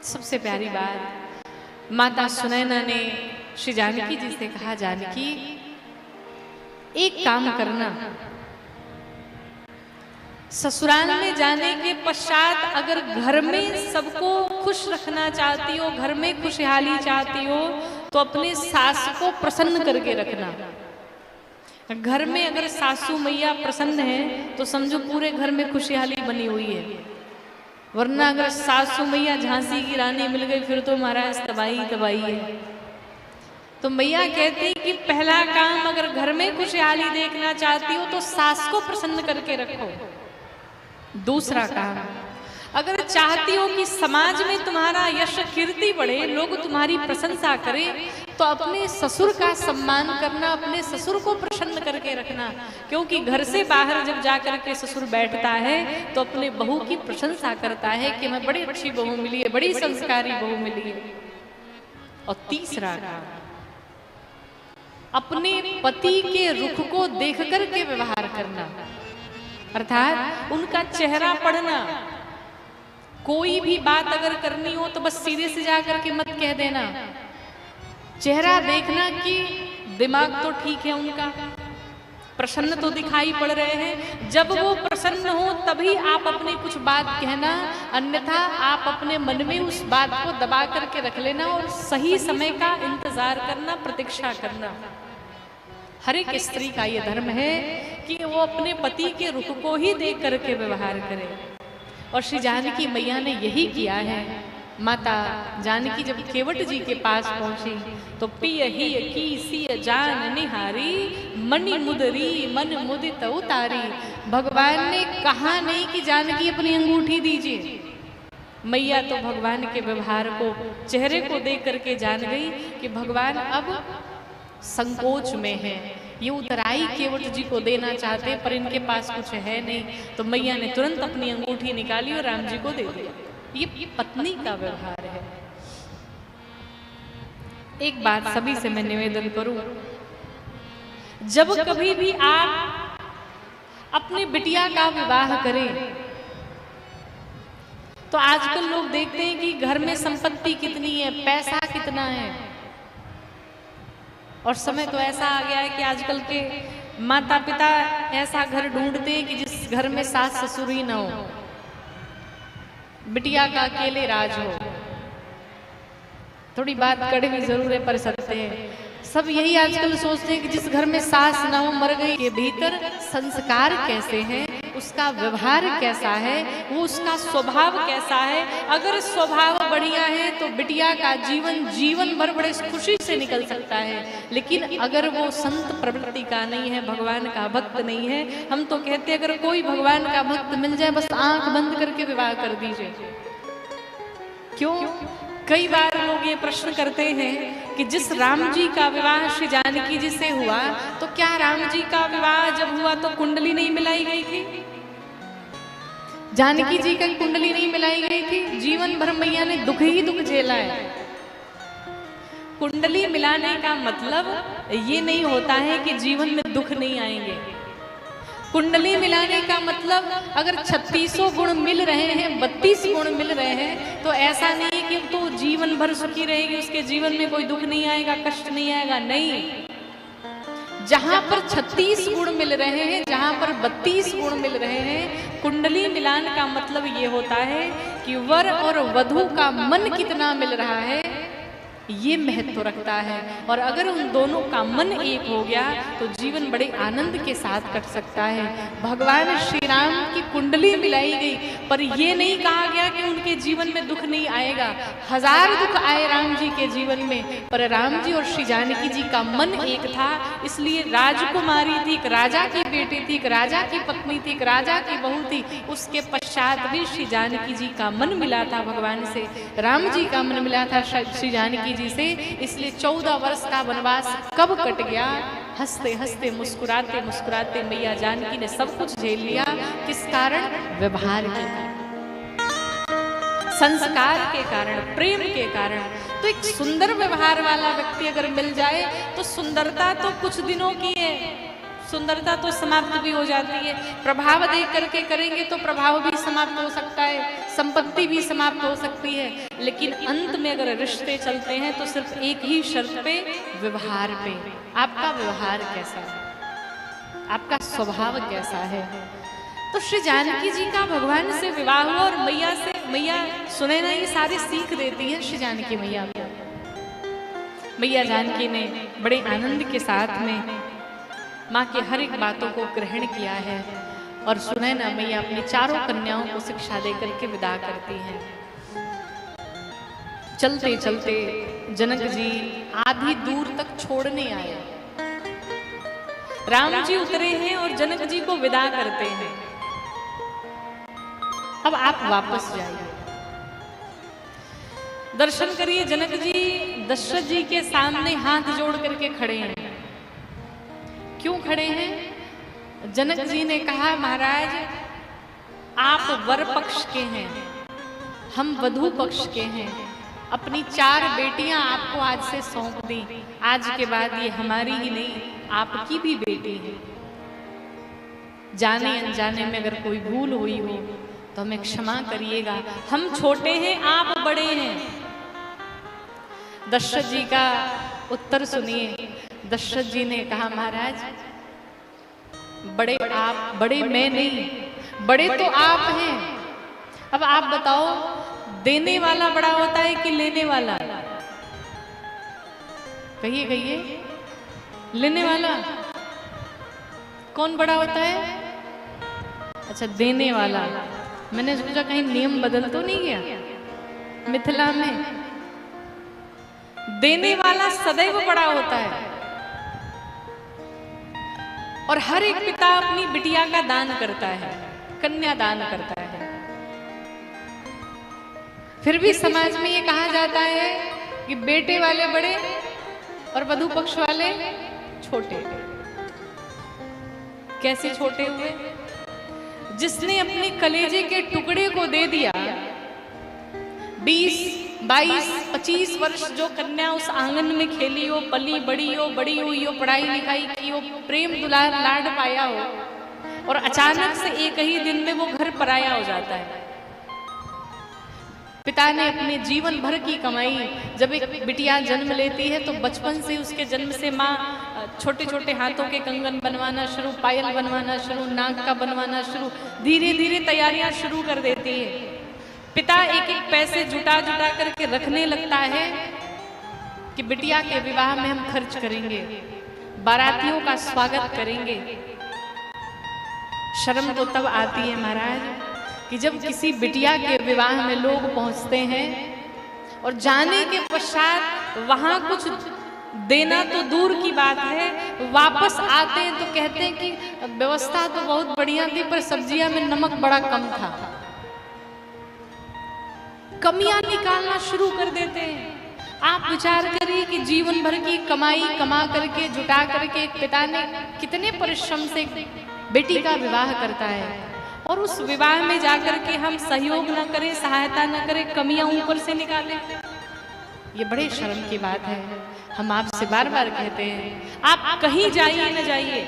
सबसे प्यारी बात माता सुनैना ने श्री जानकी जी से कहा, जानकी एक काम करना, ससुराल में जाने के पश्चात अगर घर में सबको खुश रखना चाहती हो, घर में खुशहाली चाहती हो, तो अपने सास को प्रसन्न करके रखना। घर में अगर सासू मैया प्रसन्न है तो समझो पूरे घर में खुशहाली बनी हुई है, वरना अगर सासू मैया झांसी की रानी मिल गई फिर तो महाराज तबाही तबाही है। तो मैया कहती कि पहला काम, अगर घर में खुशहाली देखना चाहती हो तो सास को प्रसन्न करके रखो। दूसरा काम, अगर चाहती हो कि समाज में तुम्हारा यश कीर्ति बढ़े, लोग तुम्हारी प्रशंसा करें, तो अपने ससुर का सम्मान करना, अपने ससुर को प्रसन्न करके रखना। क्योंकि घर से बाहर जब जाकर के ससुर बैठता है तो अपने बहू की प्रशंसा करता है कि मैं बड़ी अच्छी बहू मिली है, बड़ी संस्कारी बहू मिली है। और तीसरा काम, अपने पति के रुख को देख करके व्यवहार करना, अर्थात उनका चेहरा पढ़ना। कोई भी बात अगर करनी हो तो बस सीधे से जाकर के मत कह देना, चेहरा देखना कि दिमाग तो ठीक है उनका, प्रसन्न तो दिखाई पड़ रहे हैं। जब वो प्रसन्न हो तभी आप अपनी कुछ बात कहना, अन्यथा आप अपने मन में उस बात को दबा करके रख लेना और सही समय का इंतजार करना, प्रतीक्षा करना। हर एक स्त्री का ये धर्म है कि वो अपने पति के रुख को ही देख करके व्यवहार करे, और श्री जानकी मैया ने यही किया है। माता जानकी जब केवट जी के पास पहुंची तो पिय ही की सिय जान निहारी, मणि मुदरी मन मुदित उतारी। भगवान ने कहा नहीं कि जानकी अपनी अंगूठी दीजिए, मैया तो भगवान के व्यवहार को, चेहरे को देख करके जान गई कि भगवान अब संकोच में है, ये उतराई केवट जी को देना चाहते पर इनके पास कुछ है नहीं। तो मैया ने तुरंत अपनी अंगूठी निकाली और राम जी को दे दिया। ये पत्नी का व्यवहार है। एक बात सभी से मैं निवेदन करूं, जब कभी भी आप अपनी बिटिया का विवाह करें तो आजकल लोग देखते हैं कि घर में संपत्ति कितनी है, पैसा कितना है, और समय तो ऐसा आ गया है कि आजकल के माता पिता ऐसा घर ढूंढते हैं कि जिस घर में सास ससुर ही ना हो, बिटिया का अकेले राज हो। थोड़ी बात कड़वी जरूर है पर सत्य है। सब यही आजकल सोचते हैं कि जिस घर में सास ना हो, मर गई के भीतर संस्कार कैसे हैं, उसका व्यवहार कैसा है, वो उसका स्वभाव कैसा है। अगर स्वभाव बढ़िया है तो बिटिया का जीवन भर बड़े खुशी से निकल सकता है। लेकिन अगर वो संत प्रवृत्ति का नहीं है, भगवान का भक्त नहीं है, हम तो कहते हैं अगर कोई भगवान का भक्त मिल जाए बस आंख बंद करके विवाह कर दीजिए। क्यों? कई बार लोग ये प्रश्न करते हैं कि जिस राम जी का विवाह श्री जानकी जी से हुआ, तो क्या राम जी का विवाह जब हुआ तो कुंडली नहीं मिलाई गई थी? जानकी जी का कुंडली नहीं मिलाई गई थी? जीवन भर मैया ने दुख ही दुख झेला है। कुंडली मिलाने का मतलब ये नहीं होता है कि जीवन में दुख नहीं आएंगे। कुंडली मिलाने का मतलब अगर 36 गुण मिल रहे हैं, 32 गुण मिल रहे हैं, तो ऐसा नहीं कि तो जीवन भर सुखी रहेगी, उसके जीवन में कोई दुख नहीं आएगा, कष्ट नहीं आएगा। नहीं, जहां पर 36 गुण मिल रहे हैं, जहां पर 32 गुण मिल रहे हैं, कुंडली मिलान का मतलब ये होता है कि वर और वधू का मन कितना मिल रहा है, ये महत्व रखता है। और अगर उन दोनों का मन एक हो गया तो जीवन बड़े आनंद के साथ कट सकता है। भगवान श्री राम की कुंडली मिलाई गई पर यह नहीं कहा गया कि उनके जीवन में दुख नहीं आएगा। 1000 दुख आए राम जी के जीवन में, पर राम जी और श्री जानकी जी का मन एक था। इसलिए राजकुमारी थी, एक राजा की बेटी थी, एक राजा की पत्नी थी, एक राजा की बहू थी, उसके पश्चात भी श्री जानकी जी का मन मिला था भगवान से, राम जी का मन मिला था श्री जानकी जी से। इसलिए 14 वर्ष का वनवास कब कट गया? हंसते हंसते मुस्कुराते मुस्कुराते मैया जानकी ने सब कुछ झेल लिया। किस कारण? व्यवहार के कारण, संस्कार के कारण, प्रेम के कारण। तो एक सुंदर व्यवहार वाला व्यक्ति अगर मिल जाए तो सुंदरता तो कुछ दिनों की है, सुंदरता तो समाप्त भी हो जाती है। प्रभाव देख करके करेंगे तो प्रभाव भी समाप्त हो सकता है। संपत्ति भी समाप्त हो सकती है, लेकिन अंत में अगर रिश्ते चलते हैं तो सिर्फ एक ही शर्त पे, व्यवहार पे। आपका व्यवहार कैसा है, आपका स्वभाव कैसा है। तो श्री जानकी जी का भगवान से विवाह हुआ और मैया से, मैया सुने ना ये सारी सीख देती है श्री जानकी मैया को। मैया जानकी ने बड़े आनंद के साथ में माँ के हर एक बातों को ग्रहण किया है और सुने ना मैया अपनी चारों कन्याओं को शिक्षा देकर के विदा करती हैं। चलते चलते जनक जी आधी दूर तक छोड़ने आए। राम जी उतरे हैं और जनक जी को विदा करते हैं। अब आप वापस जाइए, दर्शन करिए। जनक जी दशरथ जी के सामने हाथ जोड़ करके खड़े हैं। क्यों खड़े हैं? जनक जी ने कहा, महाराज आप वर पक्ष के हैं, हम वधू पक्ष के हैं। अपनी 4 बेटियां आपको आज से सौंप दी। आज के बाद ये हमारी ही नहीं, आपकी भी बेटी है। जाने अनजाने में अगर कोई भूल हुई हो तो हमें क्षमा करिएगा। हम छोटे हैं, आप बड़े हैं। दशरथ जी का उत्तर सुनिए। दशरथ जी ने कहा, महाराज बड़े आप, बड़े मैं नहीं, बड़े तो आप हैं। अब आप बताओ, देने वाला बड़ा होता है कि लेने वाला? कहिए कहिए, लेने वाला कौन बड़ा होता है? अच्छा, देने वाला। मैंने सोचा कहीं नियम बदल तो नहीं गया मिथिला में। देने वाला सदैव बड़ा होता है और हर एक पिता अपनी बिटिया का दान करता है, कन्या दान करता है। फिर भी समाज में ये कहा जाता है कि बेटे वाले बड़े और वधू पक्ष वाले छोटे। कैसे छोटे हुए? जिसने अपने कलेजे के टुकड़े को दे दिया, 20, 22, 25 वर्ष जो कन्या उस आंगन में खेली हो, पली बड़ी हुई हो, पढ़ाई लिखाई की हो, प्रेम दुलार लाड पाया हो, और अचानक से एक ही दिन में वो घर पराया हो जाता है। पिता ने अपने जीवन भर की कमाई, जब एक बिटिया जन्म लेती है तो बचपन से उसके जन्म से माँ छोटे छोटे हाथों के कंगन बनवाना शुरू, पायल बनवाना शुरू, नाक का बनवाना शुरू, धीरे धीरे तैयारियां शुरू कर देती है। पिता एक एक पैसे जुटा जुटा करके रखने लगता है कि बिटिया के विवाह में हम खर्च करेंगे, बारातियों का स्वागत करेंगे। शर्म तो तब आती है महाराज कि जब किसी बिटिया के विवाह में लोग पहुंचते हैं और जाने के पश्चात वहां कुछ देना तो दूर की बात है, वापस आते हैं तो कहते हैं कि व्यवस्था तो बहुत बढ़िया थी पर सब्जियां में नमक बड़ा कम था। कमियां निकालना शुरू कर देते हैं। आप विचार करिए कि जीवन भर की कमाई कमा करके, जुटा करके एक पिता ने कितने परिश्रम से बेटी का विवाह करता है और उस विवाह में जाकर के हम सहयोग न करें, सहायता न करें, कमियां ऊपर से निकालें। ये बड़े शर्म की बात है। हम आपसे बार बार कहते हैं, आप कहीं जाइए न जाइए,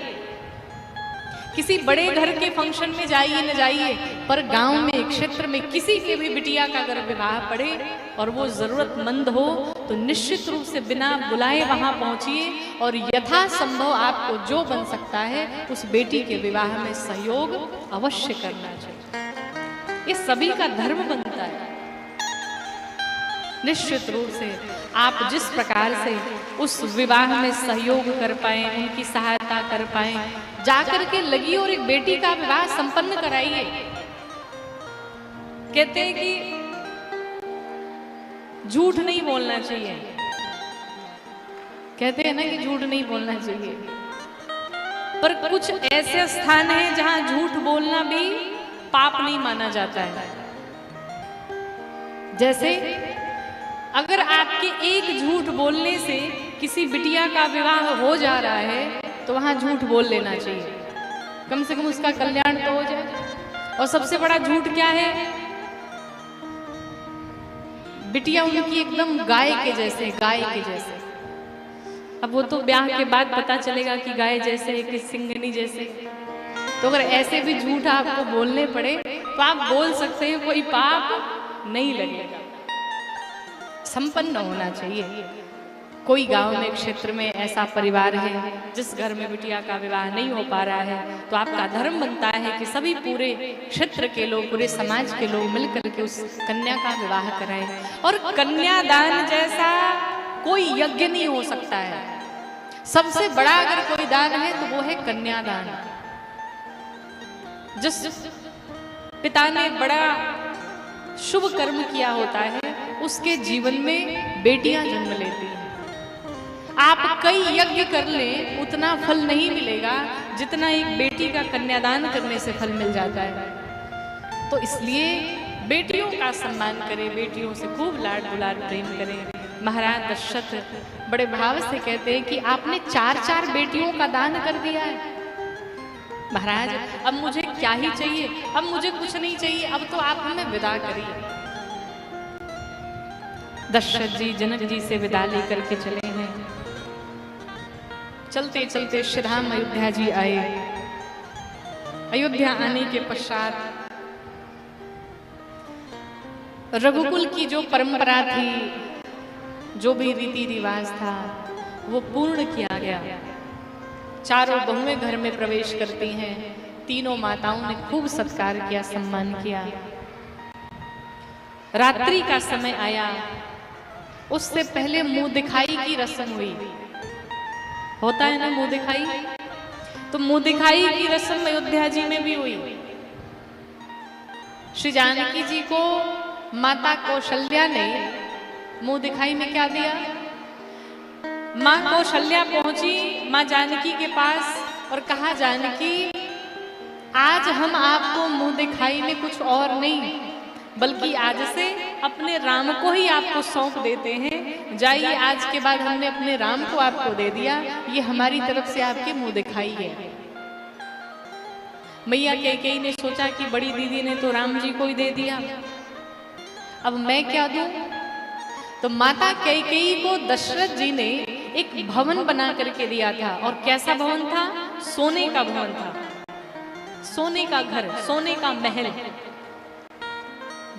किसी बड़े घर के फंक्शन में जाइए न जाइए, पर गांव में, क्षेत्र में किसी के भी बिटिया का अगर विवाह पड़े और वो जरूरतमंद हो तो निश्चित रूप से बिना बुलाए वहां पहुंचिए और यथा संभव आपको जो बन सकता है उस बेटी के विवाह में सहयोग अवश्य करना चाहिए। ये सभी का धर्म बनता है। निश्चित रूप से आप जिस प्रकार से उस विवाह में सहयोग कर पाए, उनकी सहायता कर पाए, जाकर के लगी और एक बेटी का विवाह संपन्न कराइए। कहते हैं कि झूठ नहीं बोलना चाहिए, कहते हैं ना कि झूठ नहीं बोलना चाहिए, पर कुछ ऐसे स्थान हैं जहां झूठ बोलना भी पाप नहीं माना जाता है। जैसे अगर आपके एक झूठ बोलने से किसी बिटिया का विवाह हो जा रहा है तो वहां झूठ बोल लेना चाहिए, कम से कम उसका कल्याण तो हो जाए। और सबसे बड़ा झूठ क्या है? बिटिया उनकी एकदम गाय के जैसे, गाय के जैसे। अब वो तो ब्याह के बाद पता चलेगा कि गाय जैसे है कि सिंगनी जैसे। तो अगर ऐसे भी झूठ आपको बोलने पड़े तो आप बोल सकते हैं कोई पाप नहीं लगेगा। संपन्न होना चाहिए। कोई गांव में, क्षेत्र में ऐसा परिवार है जिस घर में बिटिया का विवाह नहीं हो पा रहा है, तो आपका धर्म बनता है कि सभी पूरे क्षेत्र के लोग, पूरे समाज के लोग मिलकर के उस कन्या का विवाह कराएं। और कन्यादान जैसा कोई यज्ञ नहीं हो सकता है। सबसे बड़ा अगर कोई दान है तो वो है कन्यादान। जिस पिता ने बड़ा शुभ कर्म किया होता है, उसके जीवन में बेटियां जन्म लेती हैं। आप कई यज्ञ कर लें, उतना फल नहीं मिलेगा जितना एक बेटी का कन्यादान करने से फल मिल जाता है। तो इसलिए बेटियों का सम्मान करें, बेटियों से खूब लाड दुलार प्रेम करें। महाराज दशरथ बड़े भाव से कहते हैं कि आपने 4-4 बेटियों का दान कर दिया है। महाराज अब मुझे क्या ही चाहिए, अब मुझे कुछ नहीं चाहिए, अब तो आप हमें विदा करिए। दशरथ जी जनक जी से विदा लेकर के चले हैं। चलते चलते श्री राम अयोध्या जी आए। अयोध्या आने के पश्चात रघुकुल की जो परंपरा थी, जो भी रीति रिवाज था, वो पूर्ण किया गया। चारों बहुएं घर में प्रवेश करती हैं। तीनों माताओं ने खूब सत्कार किया, सम्मान किया। रात्रि का समय आया, उससे पहले मुंह दिखाई की रस्म हुई। होता है ना मुंह दिखाई, तो मुंह दिखाई की रस्म अयोध्या जी में भी हुई। श्री जानकी जी को माता कौशल्या ने मुंह दिखाई में क्या दिया? माँ कौशल्या पहुंची माँ जानकी के पास और कहा, जानकी आज हम आपको मुंह दिखाई में कुछ और नहीं, बल्कि आज से अपने राम को ही आपको सौंप देते हैं। जाइए, आज के बाद हमने अपने राम को आपको दे दिया, ये हमारी तरफ से आपके मुंह दिखाई है। मैया कैकेयी ने सोचा कि बड़ी दीदी ने तो राम जी को ही दे दिया, अब मैं क्या दूं? तो माता कैकेयी को दशरथ जी ने एक भवन बना करके दिया था। और कैसा भवन था? सोने का भवन था, सोने का घर, सोने का महल,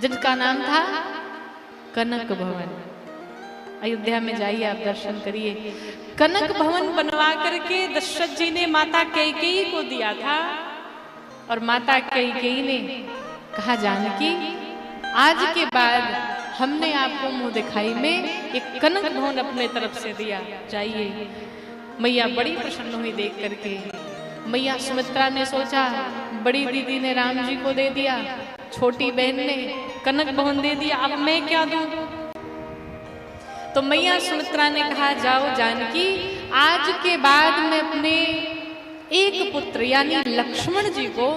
जिनका नाम था कनक भवन। अयोध्या में जाइए, आप दर्शन करिए। कनक भवन बनवा करके दशरथ जी ने माता कैकेयी को दिया था। और माता कैकेयी ने कहा, जानकी आज के बाद हमने आपको मुंह दिखाई में एक कनक भवन अपने तरफ से दिया, जाइए। मैया बड़ी प्रसन्न हुई देख करके। मैया सुमित्रा ने सोचा, बड़ी दीदी ने राम जी को दे दिया, छोटी बहन ने कनक भवन दे दिया, अब मैं क्या दूं? तो मैया सुमित्रा ने कहा, जाओ जानकी, आज के बाद मैं अपने एक पुत्र यानी लक्ष्मण जी को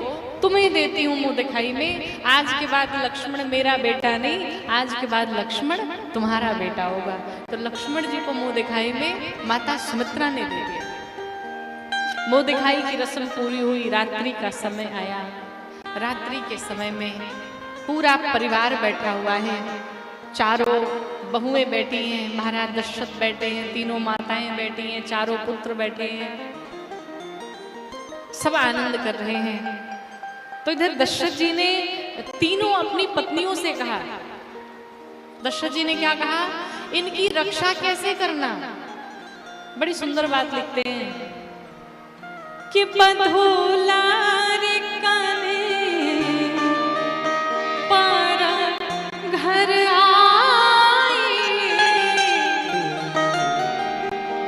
तुम्हें देती हूँ मुंह दिखाई में। आज के बाद लक्ष्मण मेरा बेटा नहीं, आज के बाद लक्ष्मण तुम्हारा बेटा होगा। तो लक्ष्मण जी को मुंह दिखाई में माता सुमित्रा ने दे दिया। मुंह दिखाई की रस्म पूरी हुई। रात्रि का समय आया। रात्रि के समय में पूरा परिवार बैठा हुआ है। चारों बहुएं बैठी हैं, महाराज दशरथ बैठे हैं, तीनों माताएं बैठी हैं, चारों पुत्र बैठे हैं, सब आनंद कर रहे हैं। तो इधर दशरथ जी ने तीनों अपनी पत्नियों से कहा। दशरथ जी ने क्या कहा? इनकी रक्षा कैसे करना। बड़ी सुंदर बात लिखते हैं कि बंधुला रे काने पर घर आई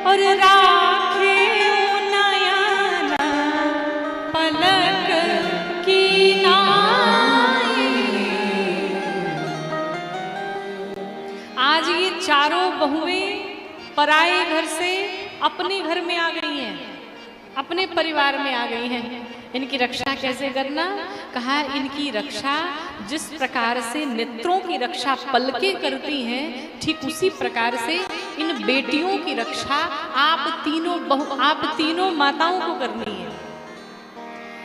और राखे नयना पलक की नाई। आज ये चारों बहुएं पराए घर से अपने घर में आ गई हैं, अपने परिवार में आ गई हैं। इनकी रक्षा कैसे करना? कहा, इनकी रक्षा जिस प्रकार से नेत्रों की रक्षा पलके करती हैं, ठीक उसी प्रकार से इन बेटियों की रक्षा आप तीनों माताओं को करनी है।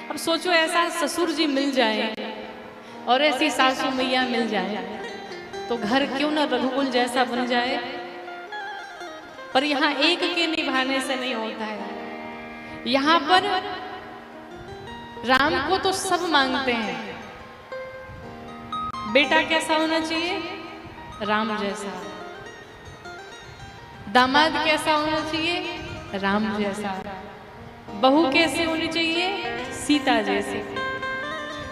अब सोचो, ऐसा ससुर जी मिल जाए और ऐसी सासू मैया मिल जाए तो घर क्यों न रघुकुल जैसा बन जाए। पर यहाँ एक के निभाने से नहीं होता है। यहाँ पर राम को तो सब मांगते हैं, बेटा कैसा होना चाहिए? राम जैसा। दामाद कैसा होना चाहिए? राम जैसा। बहू कैसी होनी चाहिए? सीता जैसी।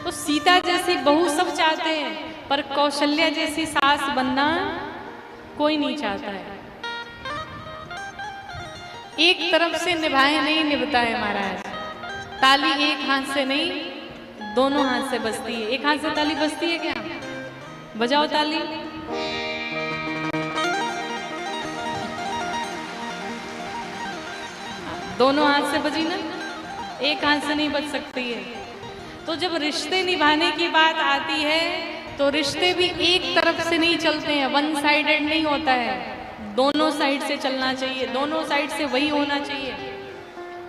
तो सीता जैसी बहू सब चाहते हैं, पर कौशल्या जैसी सास बनना कोई नहीं चाहता है। एक तरफ से निभाए नहीं निभता है महाराज। ताली एक हाथ से नहीं, दोनों हाथ से बजती है। एक हाथ से ताली बजती है क्या? बजाओ ताली। दोनों हाथ से बजी ना, एक हाथ से नहीं बज सकती है। तो जब रिश्ते निभाने की बात आती है तो रिश्ते भी एक तरफ से नहीं चलते हैं, वन साइडेड नहीं होता है। दोनों साइड से चलना चाहिए, दोनों साइड से वही होना चाहिए।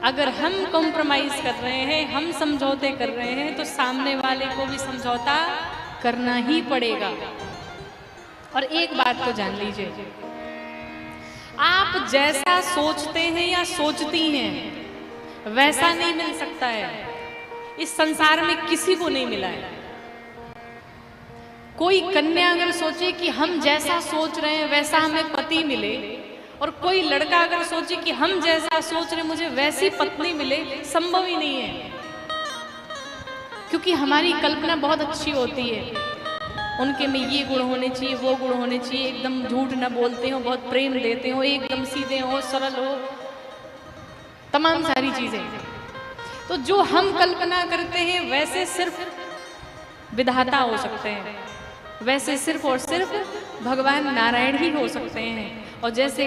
अगर हम कॉम्प्रोमाइज कर रहे हैं, हम समझौते कर रहे हैं, तो सामने वाले को भी समझौता करना ही पड़ेगा। और एक बात तो जान लीजिए, आप जैसा सोचते हैं या सोचती हैं वैसा नहीं मिल सकता है। इस संसार में किसी को नहीं मिला है। कोई कन्या अगर सोचे कि हम जैसा सोच रहे हैं वैसा हमें पति मिले, और कोई लड़का अगर सोचे कि हम जैसा सोच रहे मुझे वैसी पत्नी मिले, संभव ही नहीं है। क्योंकि हमारी कल्पना बहुत अच्छी होती है, उनके में ये गुण होने चाहिए, वो गुण होने चाहिए, एकदम झूठ ना बोलते हो, बहुत प्रेम देते हो, एकदम सीधे हो, सरल हो, तमाम सारी चीजें। तो जो हम कल्पना करते हैं वैसे सिर्फ विधाता हो सकते हैं, वैसे सिर्फ और सिर्फ भगवान नारायण ही हो सकते हैं। और जैसे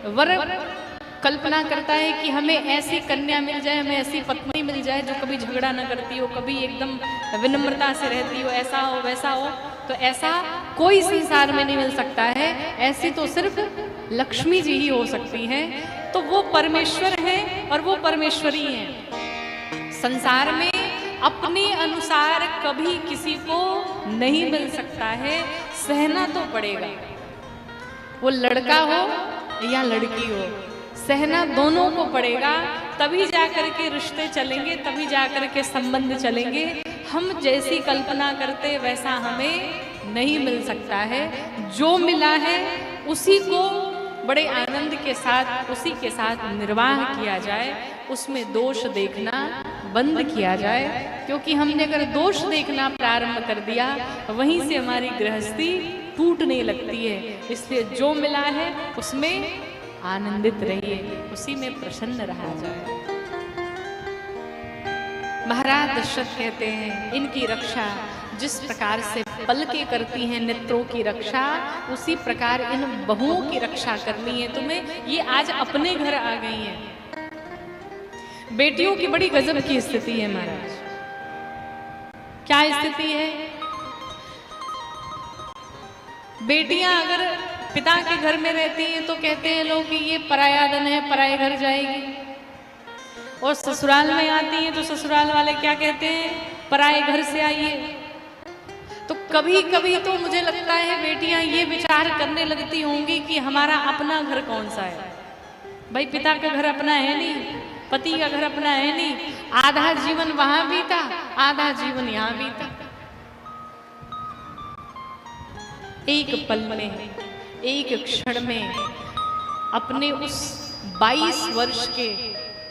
वर कल्पना करता है कि हमें ऐसी कन्या मिल जाए, हमें ऐसी पत्नी मिल जाए जो कभी झगड़ा ना करती हो, कभी एकदम विनम्रता से रहती हो, ऐसा हो वैसा हो, तो ऐसा कोई संसार में नहीं मिल सकता है। ऐसी तो सिर्फ लक्ष्मी जी ही हो सकती हैं। तो वो परमेश्वर हैं और वो परमेश्वरी हैं। संसार में अपने अनुसार कभी किसी को नहीं मिल सकता है, सहना तो पड़ेगा। वो लड़का हो या लड़की हो, सहना दोनों को पड़ेगा, तभी जाकर के रिश्ते चलेंगे, तभी जाकर के संबंध चलेंगे। हम जैसी कल्पना करते वैसा हमें नहीं मिल सकता है। जो मिला है उसी को बड़े आनंद के साथ, उसी के साथ निर्वाह किया जाए, उसमें दोष देखना बंद किया जाए। क्योंकि हमने अगर दोष देखना प्रारंभ कर दिया, वहीं से हमारी गृहस्थी टूटने लगती है। इसलिए जो मिला है उसमें आनंदित रहिए, उसी में प्रसन्न रहा जाए। महाराज दशरथ कहते हैं, इनकी रक्षा जिस प्रकार से पलकें करती हैं नेत्रों की रक्षा, उसी प्रकार इन बहुओं की रक्षा करनी है तुम्हें। ये आज अपने घर आ गई हैं। बेटियों की बड़ी गजब की स्थिति है महाराज। क्या स्थिति है? बेटियां अगर पिता के घर में रहती हैं तो कहते हैं लोग कि ये पराया धन है, पराये घर जाएगी। और ससुराल में आती हैं तो ससुराल वाले क्या कहते हैं? पराये घर से आइए। तो कभी कभी तो मुझे लगता है बेटियां ये विचार करने लगती होंगी कि हमारा अपना घर कौन सा है। भाई पिता का घर अपना है नहीं, पति का घर अपना है नहीं, आधा जीवन वहां बीता, आधा जीवन यहाँ बीता। एक पल में, एक क्षण में अपने उस 22 वर्ष के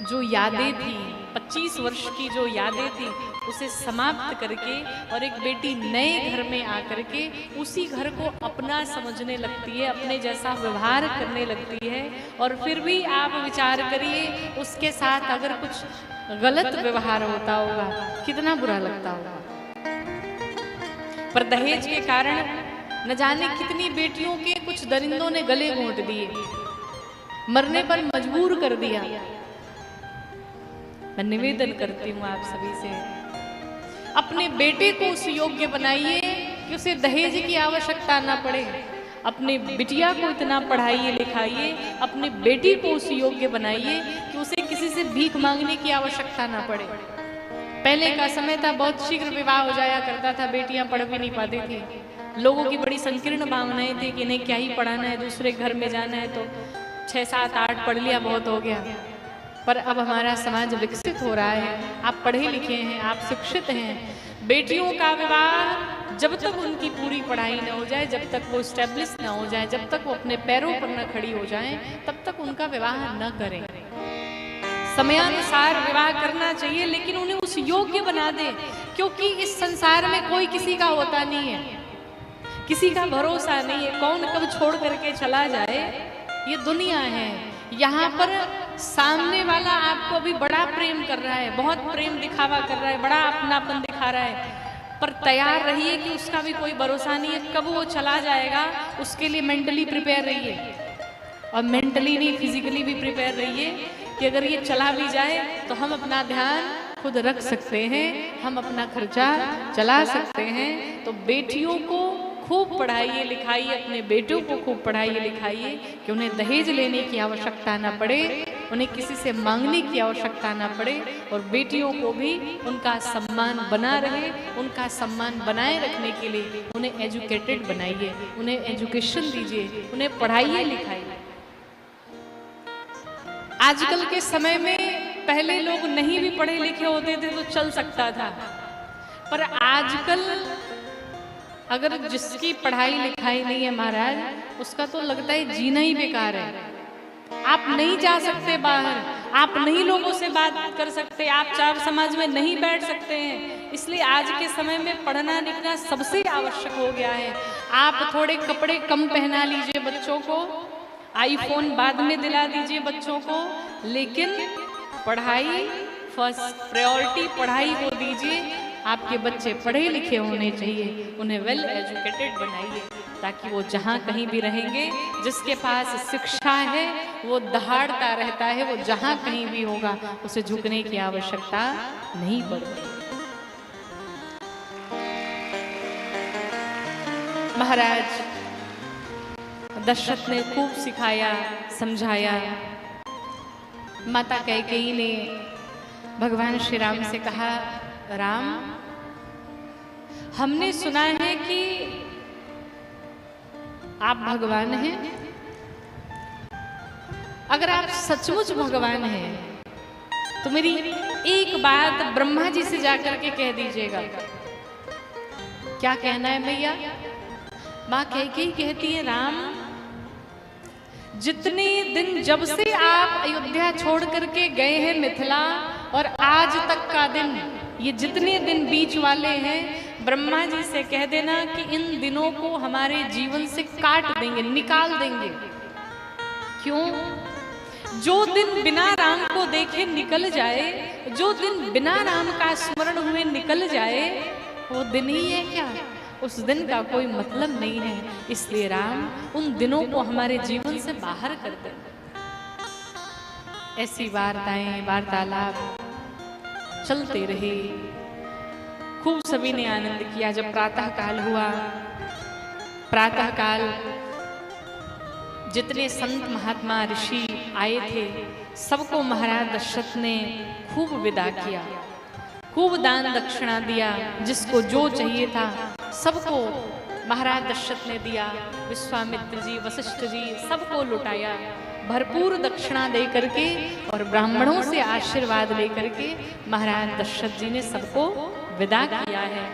जो यादें थी, 25 वर्ष की जो यादें थी, उसे समाप्त करके और एक बेटी नए घर में आकर के उसी घर को अपना समझने लगती है, अपने जैसा व्यवहार करने लगती है। और फिर भी आप विचार करिए, उसके साथ अगर कुछ गलत व्यवहार होता होगा, कितना बुरा लगता होगा। पर दहेज के कारण न जाने कितनी बेटियों के कुछ दरिंदों ने गले घोंट दिए, मरने पर मजबूर कर दिया। मैं निवेदन करती हूँ आप सभी से, अपने बेटे को उस योग्य बनाइए कि उसे दहेज की आवश्यकता ना पड़े। अपने बिटिया को इतना पढ़ाइए लिखाइए, अपनी बेटी को उस योग्य बनाइए कि उसे किसी से भीख मांगने की आवश्यकता ना पड़े। पहले का समय था, बहुत शीघ्र विवाह हो जाया करता था, बेटियां पढ़ भी नहीं पाती थी। लोगों की बड़ी संकीर्ण भावनाएं थी कि इन्हें क्या ही पढ़ाना है, दूसरे घर में जाना है तो 6, 7, 8 पढ़ लिया बहुत हो गया। पर अब हमारा समाज विकसित हो रहा है, आप पढ़े लिखे हैं, आप शिक्षित हैं। बेटियों का विवाह जब तक उनकी पूरी पढ़ाई न हो जाए, जब तक वो स्टेब्लिश न हो जाए, जब तक वो अपने पैरों पर न खड़ी हो जाए, तब तक उनका विवाह न करें। समयानुसार विवाह करना चाहिए, लेकिन उन्हें उस योग्य बना दे, क्योंकि इस संसार में कोई किसी का होता नहीं है, किसी का भरोसा नहीं है, कौन कब छोड़ करके चला जाए, ये दुनिया है। यहाँ पर सामने वाला आपको अभी बड़ा प्रेम कर रहा है, बहुत प्रेम दिखावा कर रहा है, बड़ा अपनापन दिखा रहा है, पर तैयार रहिए कि उसका भी कोई भरोसा नहीं है, कब वो चला जाएगा। उसके लिए मेंटली प्रिपेयर रहिए, और मेंटली नहीं फिजिकली भी प्रिपेयर रहिए कि अगर ये चला भी जाए तो हम अपना ध्यान खुद रख सकते हैं, हम अपना खर्चा चला सकते हैं। तो बेटियों को खूब पढ़ाइए लिखाइए, अपने बेटों को खूब पढ़ाइए लिखाइए कि उन्हें दहेज लेने की आवश्यकता ना पड़े, उन्हें किसी से मांगने की आवश्यकता ना पड़े, और बेटियों को भी उनका सम्मान बना रहे। उनका सम्मान बनाए रखने के लिए उन्हें एजुकेटेड बनाइए, उन्हें एजुकेशन दीजिए, उन्हें पढ़ाइए लिखाइए। आजकल के समय में पहले लोग नहीं भी पढ़े लिखे होते थे तो चल सकता था, पर आजकल अगर जिसकी पढ़ाई लिखाई नहीं है महाराज, उसका तो लगता है जीना ही बेकार है। आप नहीं जा सकते बाहर, आप नहीं लोगों से बात कर सकते, आप चार समाज में नहीं बैठ सकते हैं। इसलिए आज के समय में पढ़ना लिखना सबसे आवश्यक हो गया है। आप थोड़े कपड़े कम पहना लीजिए बच्चों को, आईफोन बाद में दिला दीजिए बच्चों को, लेकिन पढ़ाई फर्स्ट प्रायोरिटी, पढ़ाई को दीजिए। आपके बच्चे पढ़े लिखे होने चाहिए, उन्हें वेल एजुकेटेड बनाइए, ताकि वो जहाँ कहीं भी रहेंगे, जिसके पास शिक्षा है वो दहाड़ता रहता है, वो जहाँ कहीं भी होगा उसे झुकने की आवश्यकता नहीं पड़ती। महाराज दशरथ ने खूब सिखाया समझाया। माता कैकेयी ने भगवान श्री राम से कहा, राम हमने सुना है कि आप भगवान हैं, अगर आप सचमुच भगवान हैं तो मेरी एक बात ब्रह्मा जी से जाकर के कह दीजिएगा। क्या कहना है मैया? माँ कैकेयी कहती है, राम जितने दिन जब से आप अयोध्या छोड़ करके गए हैं मिथिला, और आज तक का दिन, ये जितने दिन बीच वाले हैं, ब्रह्मा जी से कह देना कि इन दिनों को हमारे जीवन से काट देंगे, निकाल देंगे। क्यों? जो दिन बिना राम को देखे निकल जाए, जो दिन बिना राम का स्मरण हुए निकल जाए, वो दिन ही है क्या? उस दिन का कोई मतलब नहीं है। इसलिए राम उन दिनों को हमारे जीवन से बाहर कर दें। ऐसी वार्ताएं वार्तालाप चलते रहे, खूब सभी ने आनंद किया। जब प्रातः काल हुआ, प्रातः काल जितने संत महात्मा ऋषि आए थे, सबको महाराज दशरथ ने खूब विदा किया, खूब दान दक्षिणा दिया, जिसको जो चाहिए था सबको महाराज दशरथ ने दिया। विश्वामित्र जी, वशिष्ठ जी, सबको लुटाया, भरपूर दक्षिणा दे करके और ब्राह्मणों से आशीर्वाद लेकर के महाराज दशरथ जी ने सबको विदा किया है।